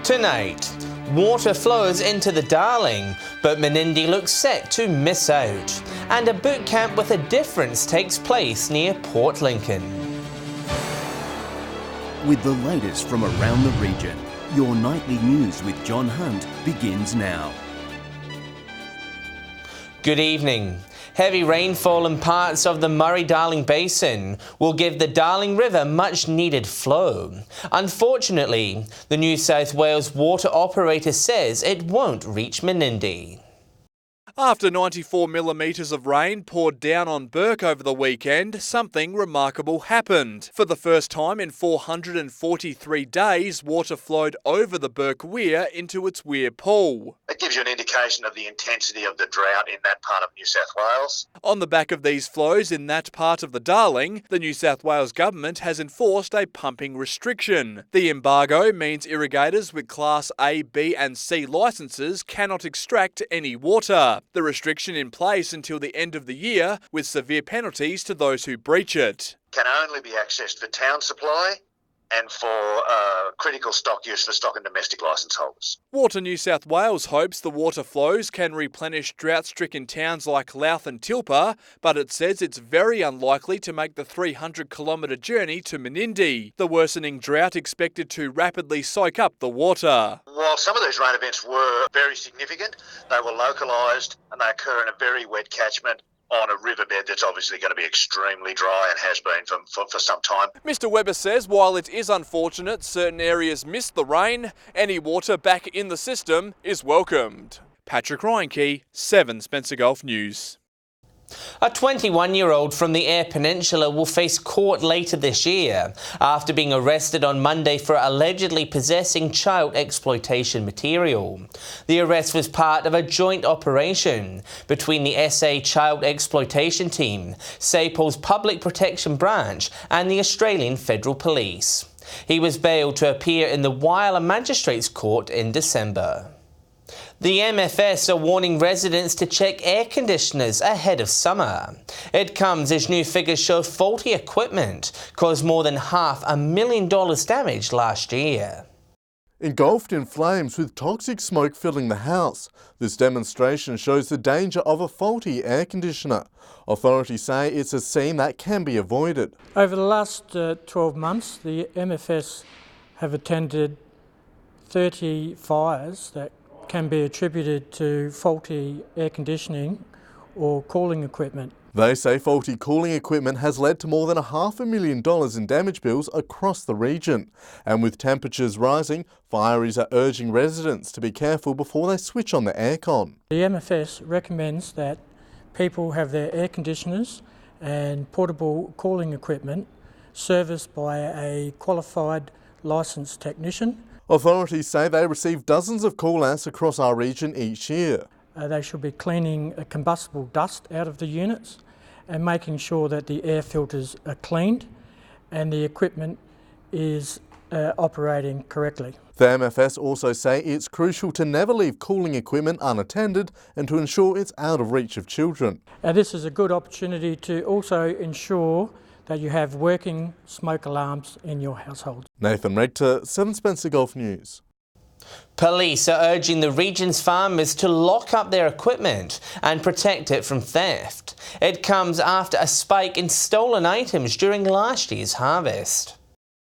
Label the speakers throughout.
Speaker 1: Tonight, water flows into the Darling, but Menindee looks set to miss out. And a boot camp with a difference takes place near Port Lincoln.
Speaker 2: With the latest from around the region, your nightly news with John Hunt begins now.
Speaker 1: Good evening. Heavy rainfall in parts of the Murray-Darling Basin will give the Darling River much needed flow. Unfortunately, the New South Wales water operator says it won't reach Menindee.
Speaker 3: After 94 millimetres of rain poured down on Bourke over the weekend, something remarkable happened. For the first time in 443 days, water flowed over the Bourke Weir into its Weir pool.
Speaker 4: It gives you an indication of the intensity of the drought in that part of New South Wales.
Speaker 3: On the back of these flows in that part of the Darling, the New South Wales government has enforced a pumping restriction. The embargo means irrigators with Class A, B and C licences cannot extract any water. The restriction in place until the end of the year, with severe penalties to those who breach it.
Speaker 4: Can only be accessed for town supply and for critical stock use for stock and domestic licence holders.
Speaker 3: Water New South Wales hopes the water flows can replenish drought-stricken towns like Louth and Tilpa, but it says it's very unlikely to make the 300-kilometre journey to Menindee. The worsening drought expected to rapidly soak up the water.
Speaker 4: While some of these rain events were very significant, they were localised and they occur in a very wet catchment on a riverbed that's obviously going to be extremely dry and has been for some time.
Speaker 3: Mr Webber says while it is unfortunate certain areas missed the rain, any water back in the system is welcomed. Patrick Reinke, 7 Spencer Gulf News.
Speaker 1: A 21-year-old from the Eyre Peninsula will face court later this year after being arrested on Monday for allegedly possessing child exploitation material. The arrest was part of a joint operation between the SA Child Exploitation Team, SAPO's Public Protection Branch and the Australian Federal Police. He was bailed to appear in the Wyler Magistrates Court in December. The MFS are warning residents to check air conditioners ahead of summer. It comes as new figures show faulty equipment caused more than $500,000 damage last year.
Speaker 5: Engulfed in flames with toxic smoke filling the house, this demonstration shows the danger of a faulty air conditioner. Authorities say it's a scene that can be avoided.
Speaker 6: Over the last 12 months, the MFS have attended 30 fires that can be attributed to faulty air conditioning or cooling equipment.
Speaker 5: They say faulty cooling equipment has led to more than $500,000 in damage bills across the region. And with temperatures rising, fireys are urging residents to be careful before they switch on the aircon.
Speaker 6: The MFS recommends that people have their air conditioners and portable cooling equipment serviced by a qualified licensed technician.
Speaker 5: Authorities say they receive dozens of call-outs across our region each year.
Speaker 6: They should be cleaning combustible dust out of the units and making sure that the air filters are cleaned and the equipment is operating correctly.
Speaker 5: The MFS also say it's crucial to never leave cooling equipment unattended and to ensure it's out of reach of children.
Speaker 6: This is a good opportunity to also ensure that you have working smoke alarms in your household.
Speaker 5: Nathan Rector, 7 Spencer Gulf News.
Speaker 1: Police are urging the region's farmers to lock up their equipment and protect it from theft. It comes after a spike in stolen items during last year's harvest.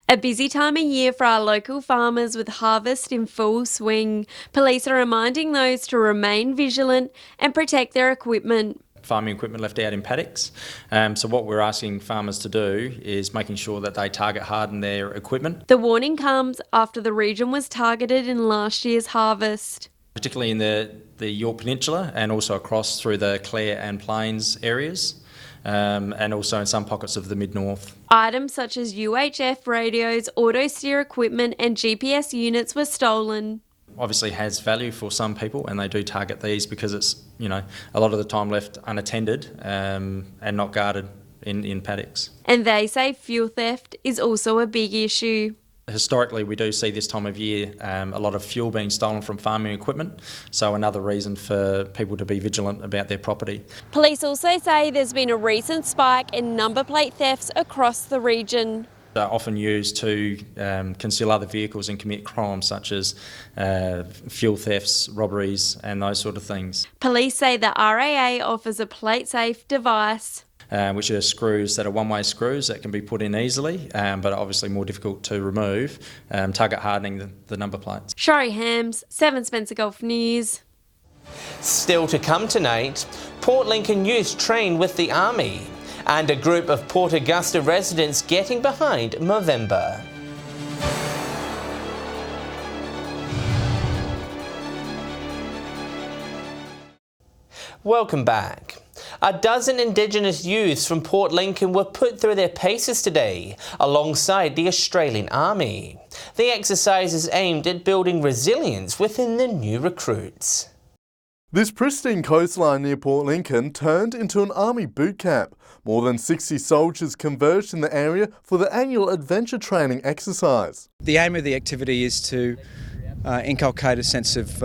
Speaker 7: A busy time of year for our local farmers with harvest in full swing. Police are reminding those to remain vigilant and protect their equipment.
Speaker 8: Farming equipment left out in paddocks. So what we're asking farmers to do is making sure that they target harden their equipment.
Speaker 7: The warning comes after the region was targeted in last year's harvest.
Speaker 8: Particularly in the York Peninsula and also across through the Clare and Plains areas. And also in some pockets of the mid-north.
Speaker 7: Items such as UHF radios, auto steer equipment and GPS units were stolen.
Speaker 8: Obviously has value for some people and they do target these because it's, a lot of the time left unattended and not guarded in paddocks.
Speaker 7: And they say fuel theft is also a big issue.
Speaker 8: Historically, we do see this time of year a lot of fuel being stolen from farming equipment, so another reason for people to be vigilant about their property.
Speaker 7: Police also say there's been a recent spike in number plate thefts across the region.
Speaker 8: They're often used to conceal other vehicles and commit crimes such as fuel thefts, robberies and those sort of things.
Speaker 7: Police say the RAA offers a plate-safe device,
Speaker 8: which are screws that are one-way screws that can be put in easily, but are obviously more difficult to remove, target hardening the number plates.
Speaker 7: Shari Hams, 7 Spencer Gulf News.
Speaker 1: Still to come tonight, Port Lincoln youth train with the Army, and a group of Port Augusta residents getting behind Movember. Welcome back. A dozen Indigenous youths from Port Lincoln were put through their paces today, alongside the Australian Army. The exercise is aimed at building resilience within the new recruits.
Speaker 5: This pristine coastline near Port Lincoln turned into an army boot camp. More than 60 soldiers converged in the area for the annual adventure training exercise.
Speaker 9: The aim of the activity is to inculcate a sense of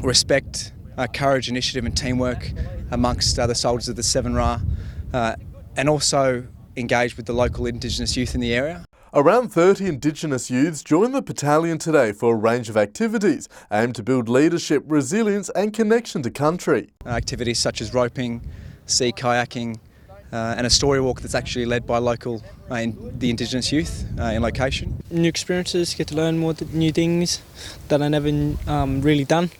Speaker 9: respect, courage, initiative and teamwork amongst the soldiers of the 7RA, and also engage with the local Indigenous youth in the area.
Speaker 5: Around 30 Indigenous youths joined the battalion today for a range of activities aimed to build leadership, resilience and connection to country.
Speaker 9: Activities such as roping, sea kayaking and a story walk that's actually led by local the Indigenous youth in location.
Speaker 10: New experiences, get to learn more new things that I never really done.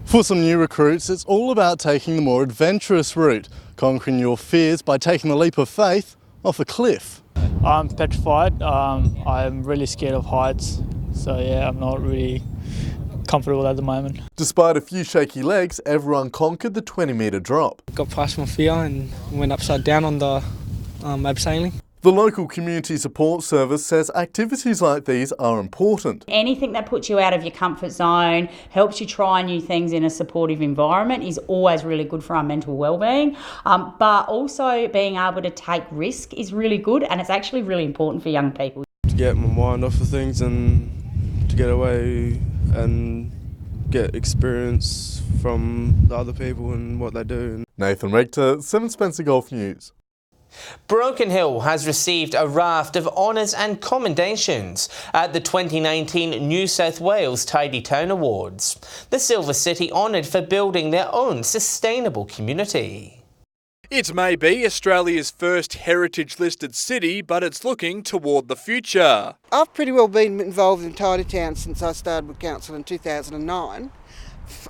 Speaker 5: For some new recruits, it's all about taking the more adventurous route, conquering your fears by taking the leap of faith off a cliff.
Speaker 10: I'm petrified. I'm really scared of heights, so yeah, I'm not really comfortable at the moment.
Speaker 5: Despite a few shaky legs, everyone conquered the 20-metre drop.
Speaker 10: Got past my fear and went upside down on the abseiling.
Speaker 5: The local community support service says activities like these are important.
Speaker 11: Anything that puts you out of your comfort zone, helps you try new things in a supportive environment is always really good for our mental well-being. But also being able to take risk is really good, and it's actually really important for young people.
Speaker 12: To get my mind off of things and to get away and get experience from the other people and what they do.
Speaker 5: Nathan Rector, 7 Spencer Gulf News.
Speaker 1: Broken Hill has received a raft of honours and commendations at the 2019 New South Wales Tidy Town Awards. The Silver City honoured for building their own sustainable community.
Speaker 3: It may be Australia's first heritage-listed city, but it's looking toward the future.
Speaker 13: I've pretty well been involved in Tidy Town since I started with council in 2009.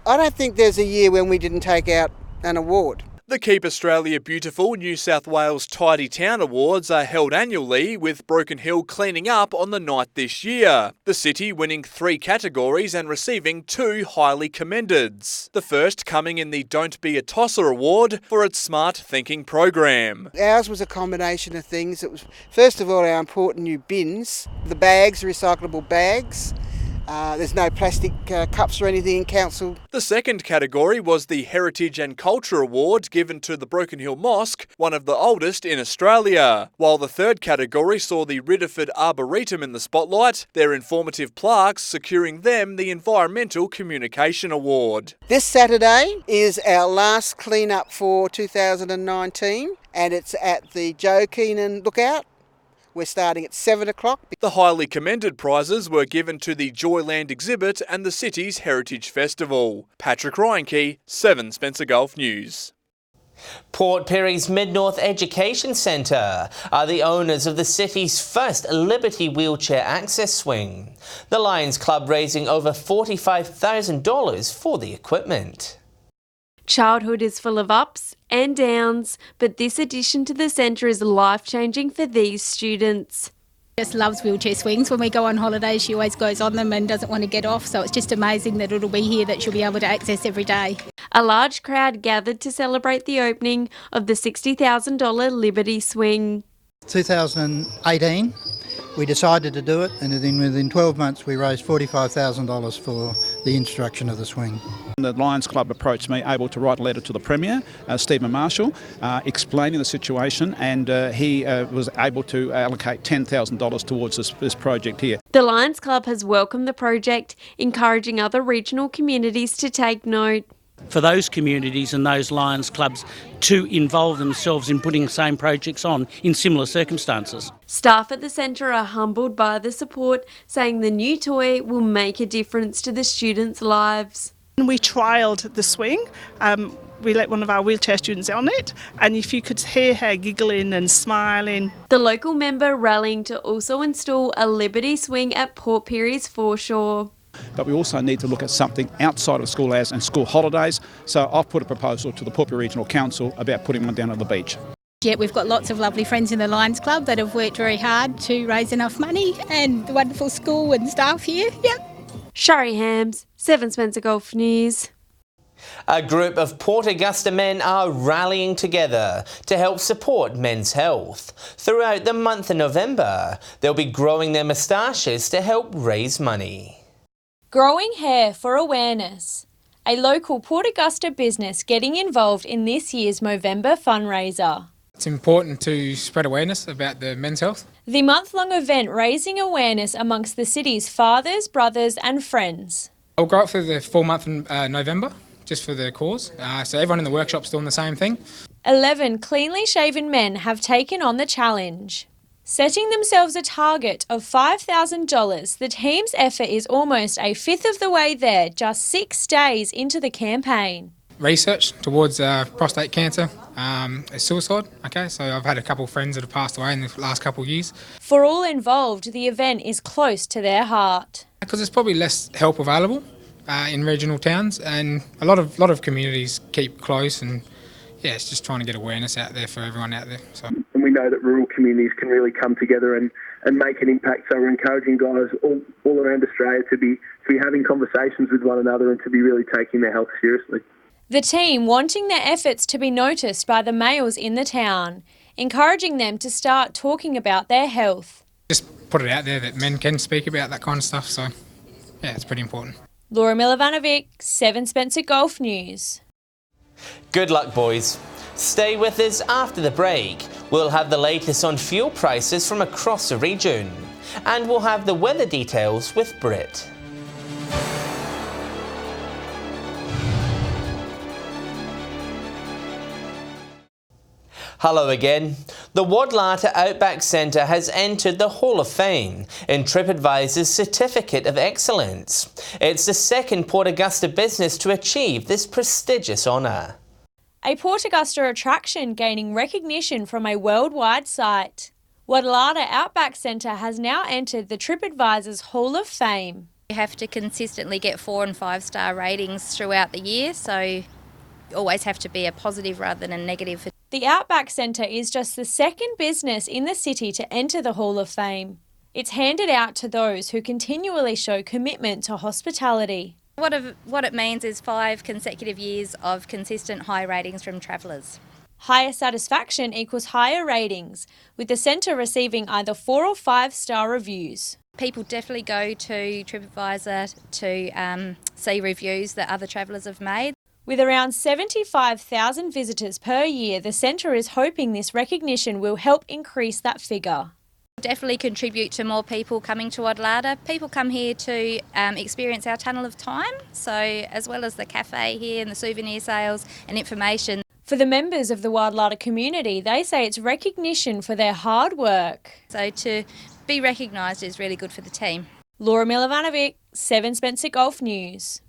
Speaker 13: I don't think there's a year when we didn't take out an award.
Speaker 3: The Keep Australia Beautiful New South Wales Tidy Town Awards are held annually, with Broken Hill cleaning up on the night this year. The city winning 3 categories and receiving 2 highly commendeds. The first coming in the Don't Be a Tosser Award for its smart thinking program.
Speaker 13: Ours was a combination of things. It was, first of all, our important new bins, the bags, recyclable bags. There's no plastic cups or anything in council.
Speaker 3: The second category was the Heritage and Culture Award given to the Broken Hill Mosque, one of the oldest in Australia. While the third category saw the Ridderford Arboretum in the spotlight, their informative plaques securing them the Environmental Communication Award.
Speaker 13: This Saturday is our last clean-up for 2019, and it's at the Joe Keenan Lookout. We're starting at 7 o'clock.
Speaker 3: The highly commended prizes were given to the Joyland exhibit and the city's Heritage Festival. Patrick Reinke, 7 Spencer Gulf News.
Speaker 1: Port Perry's Mid-North Education Centre are the owners of the city's first Liberty wheelchair access swing. The Lions Club raising over $45,000 for the equipment.
Speaker 7: Childhood is full of ups and downs, but this addition to the centre is life-changing for these students.
Speaker 14: Just loves wheelchair swings. When we go on holidays, she always goes on them and doesn't want to get off, so it's just amazing that it'll be here that she'll be able to access every day.
Speaker 7: A large crowd gathered to celebrate the opening of the $60,000 Liberty swing.
Speaker 15: 2018, we decided to do it, and then within 12 months we raised $45,000 for the introduction of the swing.
Speaker 16: The Lions Club approached me, able to write a letter to the Premier, Stephen Marshall, explaining the situation, and he was able to allocate $10,000 towards this project here.
Speaker 7: The Lions Club has welcomed the project, encouraging other regional communities to take note.
Speaker 17: for those communities and those Lions clubs to involve themselves in putting the same projects on in similar circumstances.
Speaker 7: Staff at the centre are humbled by the support, saying the new toy will make a difference to the students' lives.
Speaker 18: We trialled the swing. We let one of our wheelchair students on it, and if you could hear her giggling and smiling.
Speaker 7: The local member rallying to also install a Liberty swing at Port Pirie's foreshore.
Speaker 16: But we also need to look at something outside of school hours and school holidays. So I've put a proposal to the Port Pirie Regional Council about putting one down at the beach.
Speaker 14: Yeah, we've got lots of lovely friends in the Lions Club that have worked very hard to raise enough money, and the wonderful school and staff here. Yep.
Speaker 7: Shari Hams, 7 Spencer Golf News.
Speaker 1: A group of Port Augusta men are rallying together to help support men's health. Throughout the month of November, they'll be growing their moustaches to help raise money.
Speaker 19: Growing hair for awareness. A local Port Augusta business getting involved in this year's Movember fundraiser.
Speaker 20: It's important to spread awareness about the men's health.
Speaker 19: The month-long event raising awareness amongst the city's fathers, brothers and friends.
Speaker 20: I'll go up for the full month in November, just for the cause. So everyone in the workshop's doing the same thing.
Speaker 19: 11 cleanly shaven men have taken on the challenge. Setting themselves a target of $5,000, the team's effort is almost a fifth of the way there, just 6 days into the campaign.
Speaker 20: Research towards prostate cancer, suicide. Okay, so I've had a couple of friends that have passed away in the last couple of years.
Speaker 19: For all involved, the event is close to their heart.
Speaker 20: Because there's probably less help available in regional towns, and a lot of communities keep close, and yeah, it's just trying to get awareness out there for everyone out there. So.
Speaker 21: And we know that rural communities can really come together and make an impact. So we're encouraging guys all around Australia to be having conversations with one another and to be really taking their health seriously.
Speaker 19: The team wanting their efforts to be noticed by the males in the town, encouraging them to start talking about their health.
Speaker 20: Just put it out there that men can speak about that kind of stuff, so yeah, it's pretty important.
Speaker 19: Laura Milovanovic, 7 Spencer Golf News.
Speaker 1: Good luck, boys. Stay with us after the break. We'll have the latest on fuel prices from across the region. And we'll have the weather details with Britt. Hello again. The Wadlata Outback Centre has entered the Hall of Fame in TripAdvisor's Certificate of Excellence. It's the second Port Augusta business to achieve this prestigious honour.
Speaker 19: A Port Augusta attraction gaining recognition from a worldwide site. Wadlata Outback Centre has now entered the TripAdvisor's Hall of Fame.
Speaker 22: You have to consistently get 4- and 5-star ratings throughout the year, so you always have to be a positive rather than a negative.
Speaker 19: The Outback Centre is just the second business in the city to enter the Hall of Fame. It's handed out to those who continually show commitment to hospitality.
Speaker 22: What it means is 5 consecutive years of consistent high ratings from travellers.
Speaker 19: Higher satisfaction equals higher ratings, with the centre receiving either 4- or 5-star reviews.
Speaker 22: People definitely go to TripAdvisor to see reviews that other travellers have made.
Speaker 19: With around 75,000 visitors per year, the centre is hoping this recognition will help increase that figure.
Speaker 22: Definitely contribute to more people coming to Wadlata. People come here to experience our Tunnel of Time, so as well as the cafe here and the souvenir sales and information.
Speaker 19: For the members of the Wadlata community, they say it's recognition for their hard work.
Speaker 22: So to be recognised is really good for the team.
Speaker 19: Laura Milovanovic, 7 Spencer Golf News.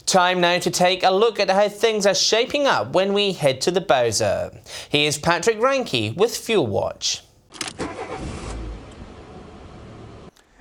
Speaker 1: Time now to take a look at how things are shaping up when we head to the Bowser. Here's Patrick Ranke with Fuel Watch.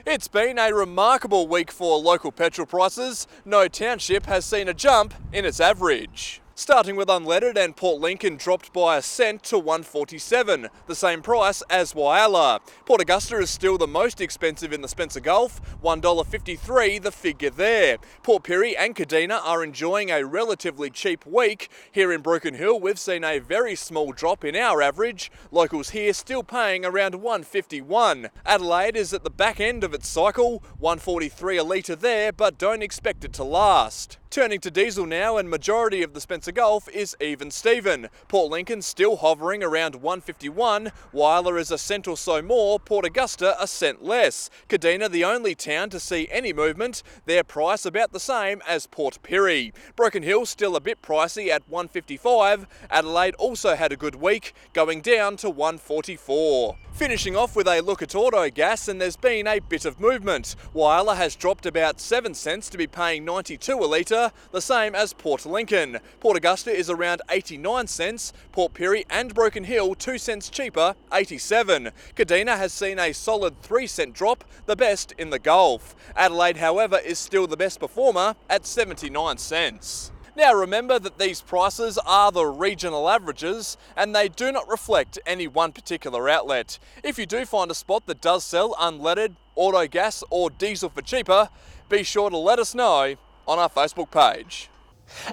Speaker 3: It's been a remarkable week for local petrol prices. No township has seen a jump in its average. Starting with unleaded, and Port Lincoln dropped by $0.01 to $1.47, the same price as Whyalla. Port Augusta is still the most expensive in the Spencer Gulf, $1.53 the figure there. Port Pirie and Kadina are enjoying a relatively cheap week. Here in Broken Hill, we've seen a very small drop in our average. Locals here still paying around $1.51. Adelaide is at the back end of its cycle, $1.43 a litre there, but don't expect it to last. Turning to diesel now, and majority of the Spencer Spencer Gulf is even Steven. Port Lincoln still hovering around 151, Whyalla is a cent or so more, Port Augusta a cent less. Kadina the only town to see any movement, their price about the same as Port Pirie. Broken Hill still a bit pricey at 155. Adelaide also had a good week, going down to 144. Finishing off with a look at auto gas, and there's been a bit of movement. Whyalla has dropped about 7 cents to be paying 92 a litre, the same as Port Lincoln. Port Augusta is around 89 cents, Port Pirie and Broken Hill 2 cents cheaper, 87. Kadina has seen a solid 3 cent drop, the best in the Gulf. Adelaide, however, is still the best performer at 79 cents. Now remember that these prices are the regional averages and they do not reflect any one particular outlet. If you do find a spot that does sell unleaded, auto gas or diesel for cheaper, be sure to let us know on our Facebook page.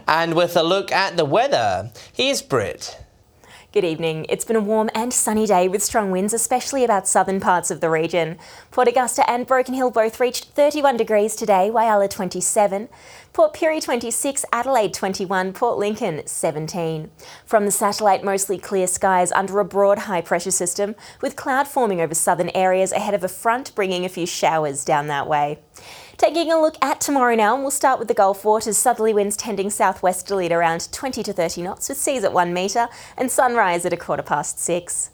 Speaker 1: And with a look at the weather, here's Britt.
Speaker 2: Good evening. It's been a warm and sunny day with strong winds, especially about southern parts of the region. Port Augusta and Broken Hill both reached 31 degrees today, Whyalla 27, Port Pirie 26, Adelaide 21, Port Lincoln 17. From the satellite, mostly clear skies under a broad high pressure system, with cloud forming over southern areas ahead of a front bringing a few showers down that way. Taking a look at tomorrow now, and we'll start with the Gulf waters. Southerly winds tending southwesterly at around 20 to 30 knots with seas at 1 metre and sunrise at 6:15.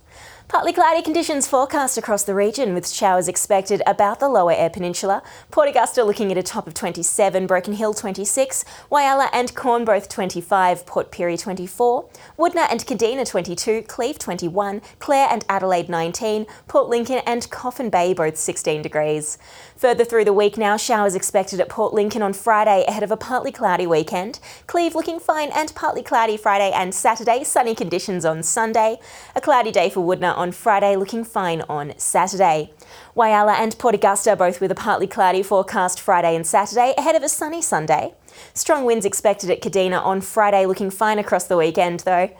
Speaker 2: Partly cloudy conditions forecast across the region with showers expected about the lower Eyre Peninsula. Port Augusta looking at a top of 27, Broken Hill 26, Whyalla and Corn both 25, Port Pirie 24, Woodna and Kadina 22, Cleve 21, Clare and Adelaide 19, Port Lincoln and Coffin Bay both 16 degrees. Further through the week now, showers expected at Port Lincoln on Friday ahead of a partly cloudy weekend. Cleve looking fine and partly cloudy Friday and Saturday, sunny conditions on Sunday. A cloudy day for Woodna on Friday, looking fine on Saturday. Whyalla and Port Augusta both with a partly cloudy forecast Friday and Saturday ahead of a sunny Sunday. Strong winds expected at Kadina on Friday, looking fine across the weekend though.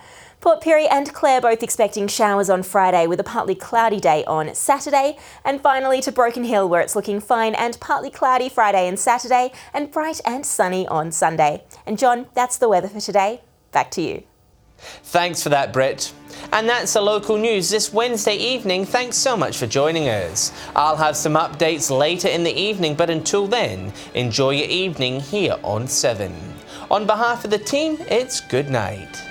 Speaker 2: Port Pirie and Clare both expecting showers on Friday with a partly cloudy day on Saturday. And finally to Broken Hill where it's looking fine and partly cloudy Friday and Saturday and bright and sunny on Sunday. And John, that's the weather for today. Back to you.
Speaker 1: Thanks for that, Britt. And that's the local news this Wednesday evening. Thanks so much for joining us. I'll have some updates later in the evening, but until then, enjoy your evening here on 7. On behalf of the team, it's good night.